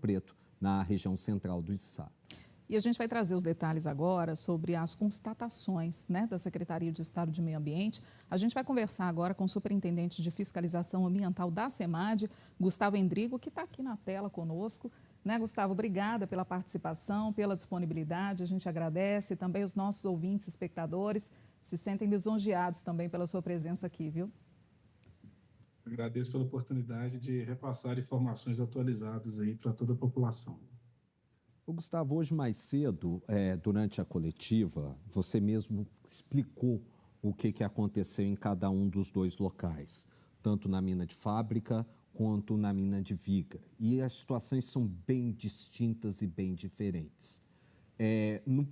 Preto, na região central do estado. E a gente vai trazer os detalhes agora sobre as constatações, né, da Secretaria de Estado de Meio Ambiente. A gente vai conversar agora com o superintendente de fiscalização ambiental da SEMAD, Gustavo Endrigo, que está aqui na tela conosco. Né, Gustavo, obrigada pela participação, pela disponibilidade, a gente agradece. Também os nossos ouvintes, espectadores, se sentem lisonjeados também pela sua presença aqui, viu? Agradeço pela oportunidade de repassar informações atualizadas aí para toda a população. O Gustavo, hoje mais cedo, durante a coletiva, você mesmo explicou o que aconteceu em cada um dos dois locais, tanto na mina de Fábrica quanto na mina de Viga. E as situações são bem distintas e bem diferentes.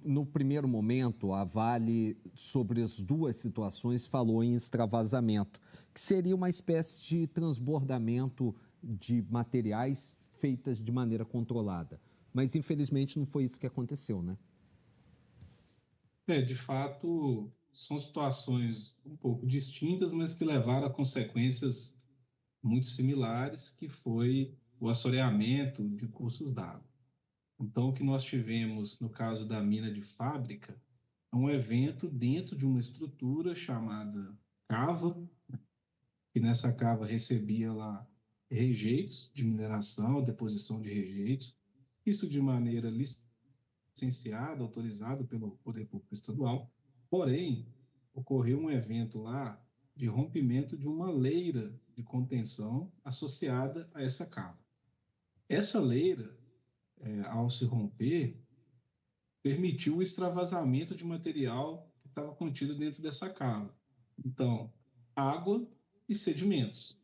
No primeiro momento, a Vale, sobre as duas situações, falou em extravasamento, que seria uma espécie de transbordamento de materiais feitas de maneira controlada. Mas, infelizmente, não foi isso que aconteceu, né? De fato, são situações um pouco distintas, mas que levaram a consequências muito similares, que foi o assoreamento de cursos d'água. Então, o que nós tivemos no caso da mina de Fábrica é um evento dentro de uma estrutura chamada cava, que nessa cava recebia lá rejeitos de mineração, deposição de rejeitos, isso de maneira licenciada, autorizada pelo Poder Público Estadual. Porém, ocorreu um evento lá de rompimento de uma leira de contenção associada a essa cava. Essa leira, ao se romper, permitiu o extravasamento de material que estava contido dentro dessa cava. Então, água e sedimentos.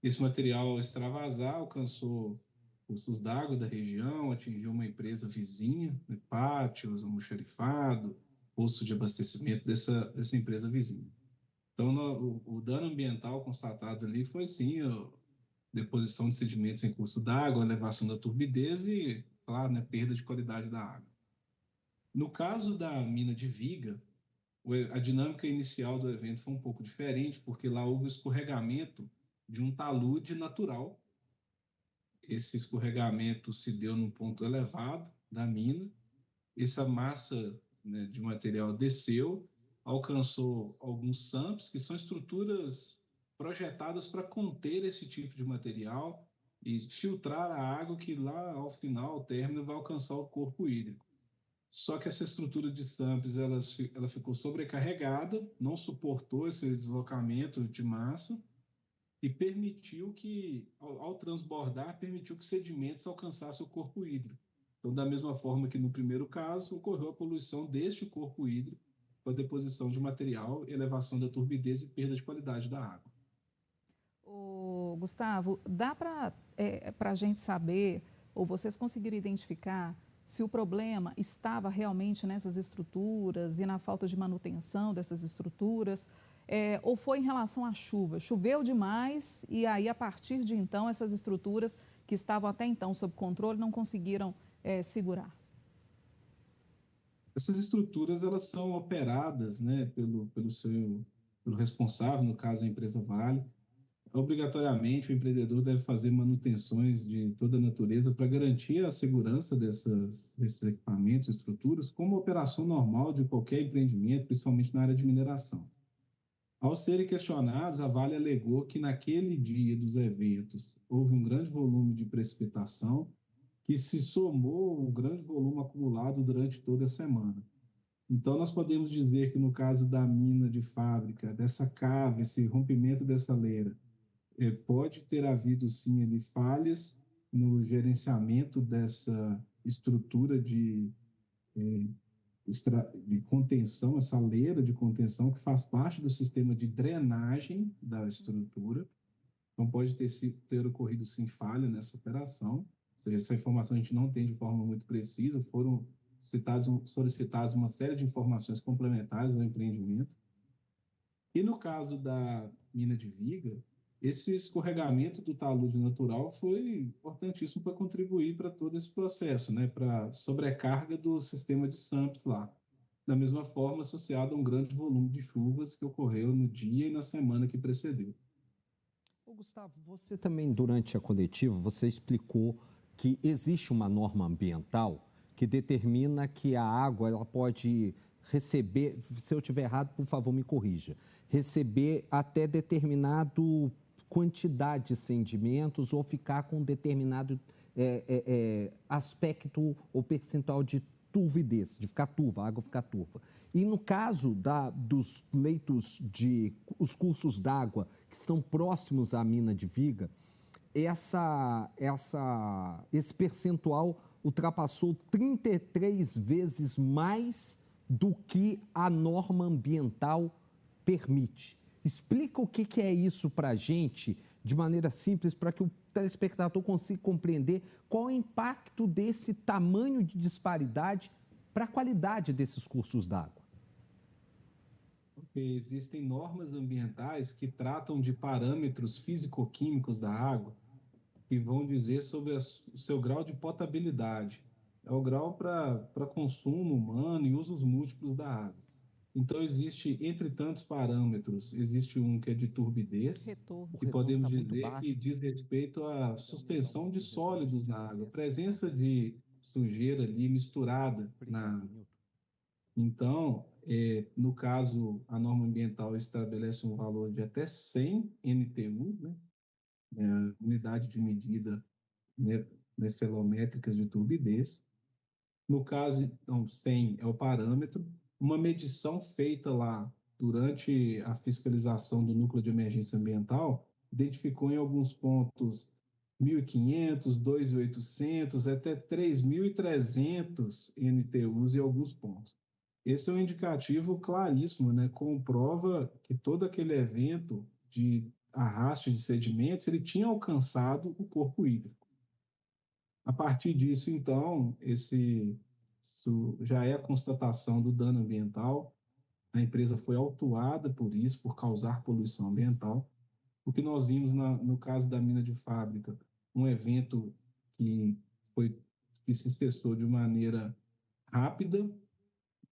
Esse material, ao extravasar, alcançou cursos d'água da região, atingiu uma empresa vizinha, pátios, almoxarifado, posto de abastecimento dessa empresa vizinha. Então, o dano ambiental constatado ali foi, sim, a deposição de sedimentos em curso d'água, elevação da turbidez e, claro, né, perda de qualidade da água. No caso da mina de Viga, a dinâmica inicial do evento foi um pouco diferente, porque lá houve o escorregamento de um talude natural. Esse escorregamento se deu num ponto elevado da mina, essa massa, né, de material desceu, alcançou alguns SAMPs, que são estruturas projetadas para conter esse tipo de material e filtrar a água que lá, ao final, ao término, vai alcançar o corpo hídrico. Só que essa estrutura de SAMPs ela ficou sobrecarregada, não suportou esse deslocamento de massa e permitiu que, ao transbordar, permitiu que sedimentos alcançassem o corpo hídrico. Então, da mesma forma que no primeiro caso, ocorreu a poluição deste corpo hídrico com a deposição de material, elevação da turbidez e perda de qualidade da água. Gustavo, dá para a gente saber, ou vocês conseguiram identificar, se o problema estava realmente nessas estruturas e na falta de manutenção dessas estruturas, ou foi em relação à chuva? Choveu demais e aí, a partir de então, essas estruturas que estavam até então sob controle não conseguiram segurar? Essas estruturas elas são operadas, né, pelo responsável, no caso a empresa Vale. Obrigatoriamente, o empreendedor deve fazer manutenções de toda a natureza para garantir a segurança desses equipamentos, estruturas, como operação normal de qualquer empreendimento, principalmente na área de mineração. Ao serem questionados, a Vale alegou que naquele dia dos eventos houve um grande volume de precipitação que se somou ao grande volume acumulado durante toda a semana. Então, nós podemos dizer que no caso da mina de Fábrica, dessa cava, esse rompimento dessa leira, pode ter havido, sim, ali, falhas no gerenciamento dessa estrutura de contenção, essa leira de contenção que faz parte do sistema de drenagem da estrutura. Então, pode ter ocorrido, sim, falha nessa operação. Ou seja, essa informação a gente não tem de forma muito precisa, foram solicitadas uma série de informações complementares ao empreendimento. E no caso da mina de Viga, esse escorregamento do talude natural foi importantíssimo para contribuir para todo esse processo, né, para a sobrecarga do sistema de SAMPs lá. Da mesma forma, associado a um grande volume de chuvas que ocorreu no dia e na semana que precedeu. Gustavo, você também, durante a coletiva, você explicou que existe uma norma ambiental que determina que a água ela pode receber, se eu estiver errado, por favor, me corrija, receber até determinado quantidade de sedimentos ou ficar com determinado aspecto ou percentual de turvidez, de ficar turva, a água ficar turva. E no caso dos leitos os cursos d'água que estão próximos à mina de Viga, esse percentual ultrapassou 33 vezes mais do que a norma ambiental permite. Explica o que é isso para a gente, de maneira simples, para que o telespectador consiga compreender qual é o impacto desse tamanho de disparidade para a qualidade desses cursos d'água. Existem normas ambientais que tratam de parâmetros físico-químicos da água que vão dizer sobre o seu grau de potabilidade. É o grau para consumo humano e usos múltiplos da água. Então, existe, entre tantos parâmetros, existe um que é de turbidez, que podemos dizer que diz respeito à suspensão de sólidos na água, presença de sujeira ali misturada na água. Então, no caso, a norma ambiental estabelece um valor de até 100 NTU, né? Unidade de medida nefelométricas de turbidez. No caso, então, 100 é o parâmetro. Uma medição feita lá durante a fiscalização do Núcleo de Emergência Ambiental identificou em alguns pontos 1.500, 2.800, até 3.300 NTUs em alguns pontos. Esse é um indicativo claríssimo, né? Comprova que todo aquele evento de arraste de sedimentos, ele tinha alcançado o corpo hídrico. A partir disso, então, isso já é a constatação do dano ambiental. A empresa foi autuada por isso, por causar poluição ambiental. O que nós vimos no caso da mina de Fábrica, um evento que se cessou de maneira rápida,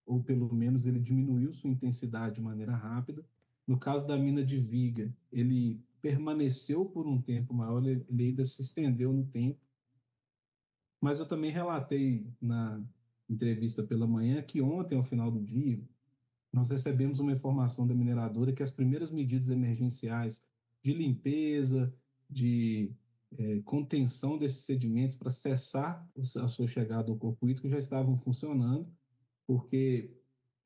ou pelo menos ele diminuiu sua intensidade de maneira rápida. No caso da mina de Viga, ele permaneceu por um tempo maior, ele ainda se estendeu no tempo. Mas eu também relatei na entrevista pela manhã que ontem, ao final do dia, nós recebemos uma informação da mineradora que as primeiras medidas emergenciais de limpeza, de contenção desses sedimentos para cessar a sua chegada ao corpo hídrico já estavam funcionando, porque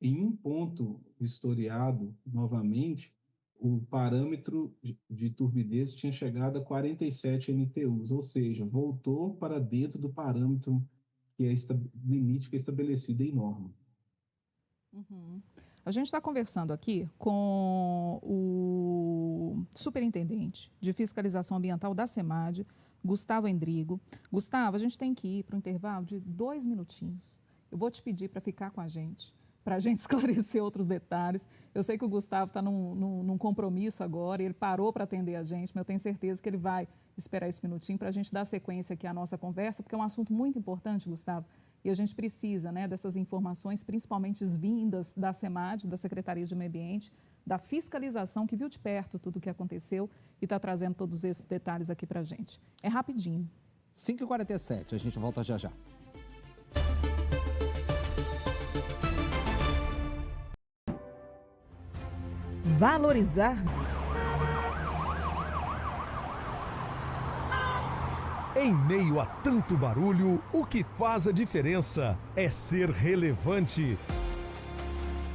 em um ponto historiado novamente, o parâmetro de turbidez tinha chegado a 47 NTUs, ou seja, voltou para dentro do parâmetro que é limite que é estabelecido em norma. Uhum. A gente está conversando aqui com o superintendente de fiscalização ambiental da SEMAD, Gustavo Endrigo. Gustavo, a gente tem que ir para um intervalo de 2 minutinhos. Eu vou te pedir para ficar com a gente, para a gente esclarecer outros detalhes. Eu sei que o Gustavo está num compromisso agora, ele parou para atender a gente, mas eu tenho certeza que ele vai esperar esse minutinho para a gente dar sequência aqui à nossa conversa, porque é um assunto muito importante, Gustavo, e a gente precisa, né, dessas informações, principalmente vindas da SEMAD, da Secretaria de Meio Ambiente, da fiscalização, que viu de perto tudo o que aconteceu e está trazendo todos esses detalhes aqui para a gente. É rapidinho. 5h47, a gente volta já já. Valorizar. Em meio a tanto barulho, o que faz a diferença é ser relevante.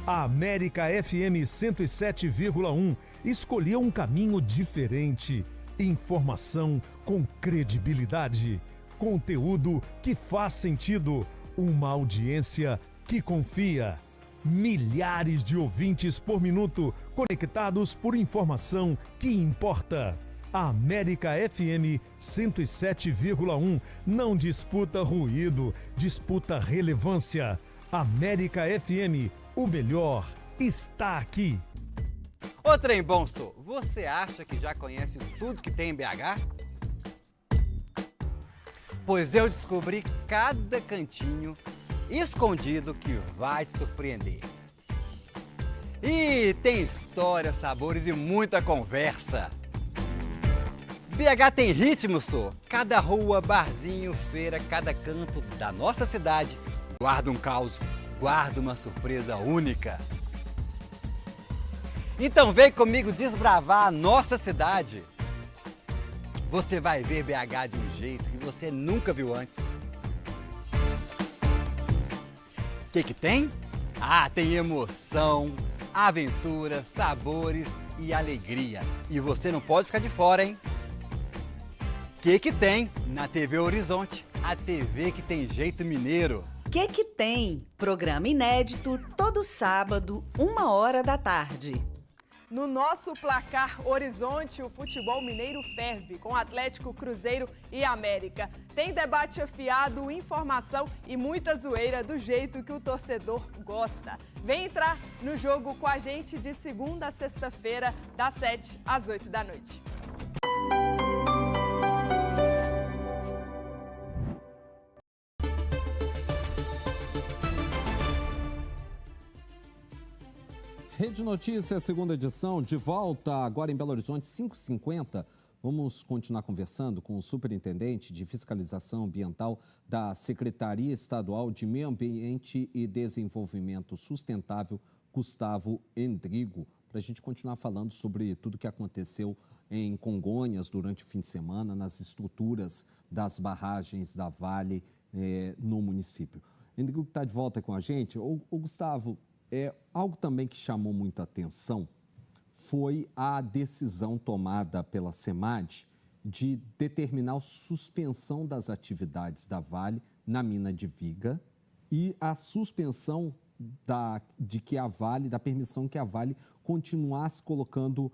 A América FM 107,1 escolheu um caminho diferente. Informação com credibilidade. Conteúdo que faz sentido. Uma audiência que confia. Milhares de ouvintes por minuto, conectados por informação que importa. A América FM 107,1 não disputa ruído, disputa relevância. América FM, o melhor está aqui. Ô trem bom, sou, você acha que já conhece tudo que tem em BH? Pois eu descobri cada cantinho escondido que vai te surpreender. E tem história, sabores e muita conversa. BH tem ritmo, só. Cada rua, barzinho, feira, cada canto da nossa cidade guarda um caos, guarda uma surpresa única. Então vem comigo desbravar a nossa cidade. Você vai ver BH de um jeito que você nunca viu antes. O que tem? Ah, tem emoção, aventura, sabores e alegria. E você não pode ficar de fora, hein? O que tem? Na TV Horizonte, a TV que tem jeito mineiro. Que tem? Programa inédito todo sábado, 1h da tarde. No nosso placar Horizonte, o futebol mineiro ferve, com Atlético, Cruzeiro e América. Tem debate afiado, informação e muita zoeira do jeito que o torcedor gosta. Vem entrar no jogo com a gente de segunda a sexta-feira, das 7 às 8 da noite. Rede Notícias, segunda edição, de volta agora em Belo Horizonte, 5h50. Vamos continuar conversando com o superintendente de fiscalização ambiental da Secretaria Estadual de Meio Ambiente e Desenvolvimento Sustentável, Gustavo Endrigo, para a gente continuar falando sobre tudo que aconteceu em Congonhas durante o fim de semana, nas estruturas das barragens da Vale no município. Endrigo está de volta com a gente. Ô Gustavo, algo também que chamou muita atenção foi a decisão tomada pela SEMAD de determinar a suspensão das atividades da Vale na mina de Viga e a suspensão da permissão que a Vale continuasse colocando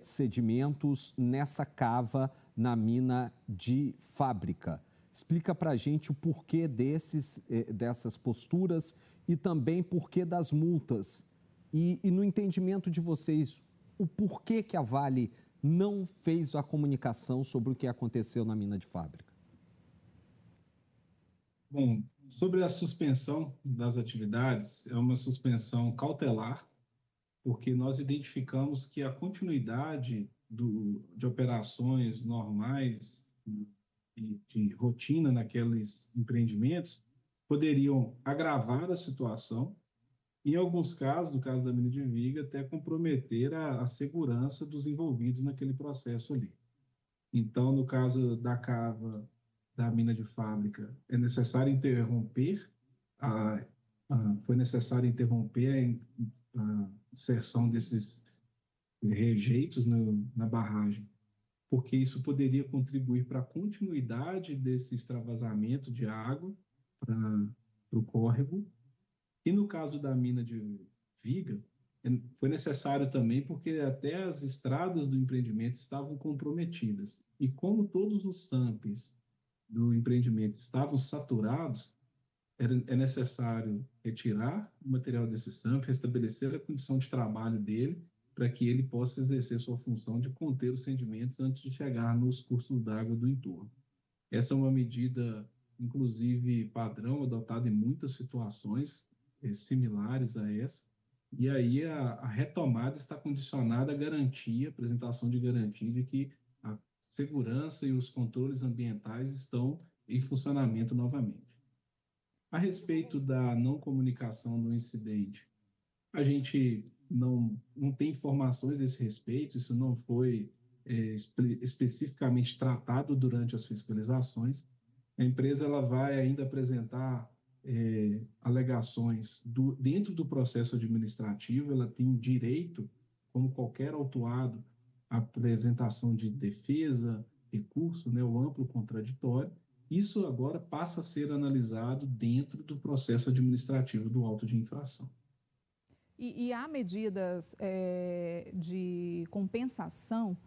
sedimentos nessa cava na mina de Fábrica. Explica para a gente o porquê dessas posturas e também porquê das multas. E no entendimento de vocês, o porquê que a Vale não fez a comunicação sobre o que aconteceu na mina de Fábrica? Bom, sobre a suspensão das atividades, é uma suspensão cautelar, porque nós identificamos que a continuidade de operações normais e de rotina naqueles empreendimentos poderiam agravar a situação e, em alguns casos, no caso da mina de Viga, até comprometer a segurança dos envolvidos naquele processo ali. Então, no caso da cava da mina de Fábrica, é necessário interromper foi necessário interromper a inserção desses rejeitos na barragem, porque isso poderia contribuir para a continuidade desse extravasamento de água para o córrego. E no caso da mina de Viga, foi necessário também porque até as estradas do empreendimento estavam comprometidas. E como todos os SAMPs do empreendimento estavam saturados, é necessário retirar o material desse SAMP, restabelecer a condição de trabalho dele, para que ele possa exercer sua função de conter os sedimentos antes de chegar nos cursos d'água do entorno. Essa é uma medida, inclusive, padrão, adotada em muitas situações similares a essa, e aí a retomada está condicionada à garantia, apresentação de garantia de que a segurança e os controles ambientais estão em funcionamento novamente. A respeito da não comunicação do incidente, a gente não tem informações a esse respeito, isso não foi especificamente tratado durante as fiscalizações. A empresa ela vai ainda apresentar alegações dentro do processo administrativo, ela tem direito, como qualquer autuado, à apresentação de defesa, recurso, né, o amplo contraditório. Isso agora passa a ser analisado dentro do processo administrativo do auto de infração. E há medidas de compensação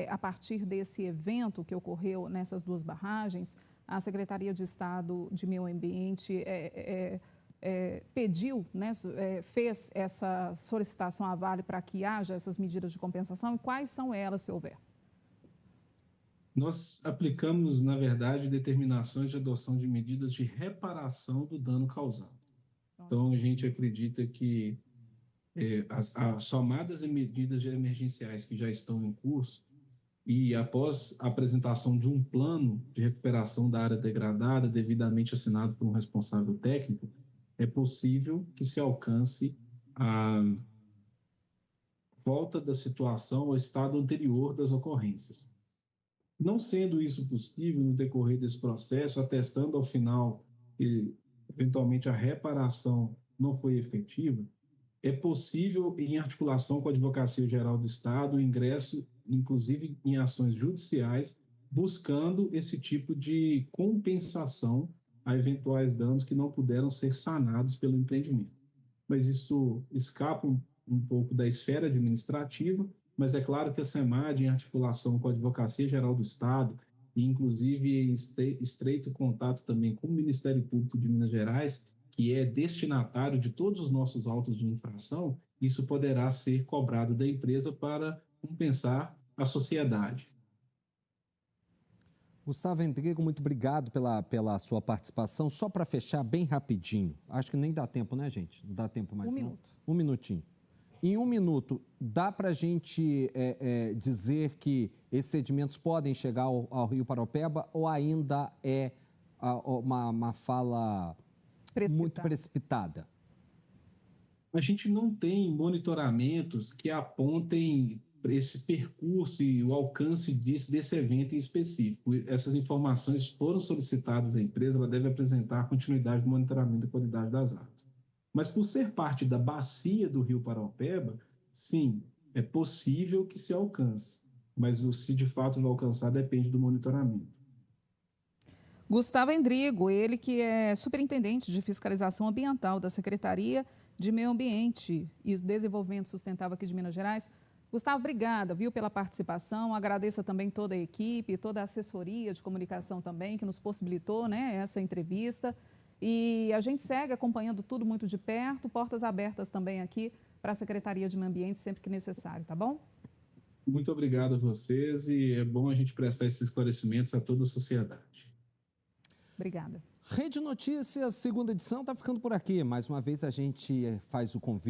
a partir desse evento que ocorreu nessas duas barragens? A Secretaria de Estado de Meio Ambiente pediu, né, fez essa solicitação à Vale para que haja essas medidas de compensação, e quais são elas, se houver? Nós aplicamos, na verdade, determinações de adoção de medidas de reparação do dano causado. Então, a gente acredita que as somadas medidas emergenciais que já estão em curso, e após a apresentação de um plano de recuperação da área degradada, devidamente assinado por um responsável técnico, é possível que se alcance a volta da situação ao estado anterior das ocorrências. Não sendo isso possível no decorrer desse processo, atestando ao final que, eventualmente, a reparação não foi efetiva, é possível, em articulação com a Advocacia Geral do Estado, o ingresso, inclusive em ações judiciais, buscando esse tipo de compensação a eventuais danos que não puderam ser sanados pelo empreendimento. Mas isso escapa um pouco da esfera administrativa, mas é claro que a SEMAD, em articulação com a Advocacia Geral do Estado, e inclusive em estreito contato também com o Ministério Público de Minas Gerais, que é destinatário de todos os nossos autos de infração, isso poderá ser cobrado da empresa para compensar a sociedade. Gustavo Endrigo, muito obrigado pela sua participação. Só para fechar bem rapidinho, acho que nem dá tempo, né, gente? Não dá tempo mais, Um não? minuto. Um minutinho. Em um minuto, dá para a gente dizer que esses sedimentos podem chegar ao Rio Paraopeba ou ainda é uma fala muito precipitada? A gente não tem monitoramentos que apontem esse percurso e o alcance desse evento em específico. Essas informações foram solicitadas à empresa, ela deve apresentar continuidade do monitoramento da qualidade das águas. Mas por ser parte da bacia do Rio Paraopeba, sim, é possível que se alcance, mas se de fato vai alcançar depende do monitoramento. Gustavo Endrigo, ele que é superintendente de fiscalização ambiental da Secretaria de Meio Ambiente e Desenvolvimento Sustentável aqui de Minas Gerais. Gustavo, obrigada, viu, pela participação. Agradeço também toda a equipe, toda a assessoria de comunicação também que nos possibilitou, né, essa entrevista. E a gente segue acompanhando tudo muito de perto, portas abertas também aqui para a Secretaria de Meio Ambiente sempre que necessário, tá bom? Muito obrigado a vocês e é bom a gente prestar esses esclarecimentos a toda a sociedade. Obrigada. Rede Notícias, segunda edição, está ficando por aqui. Mais uma vez a gente faz o convite.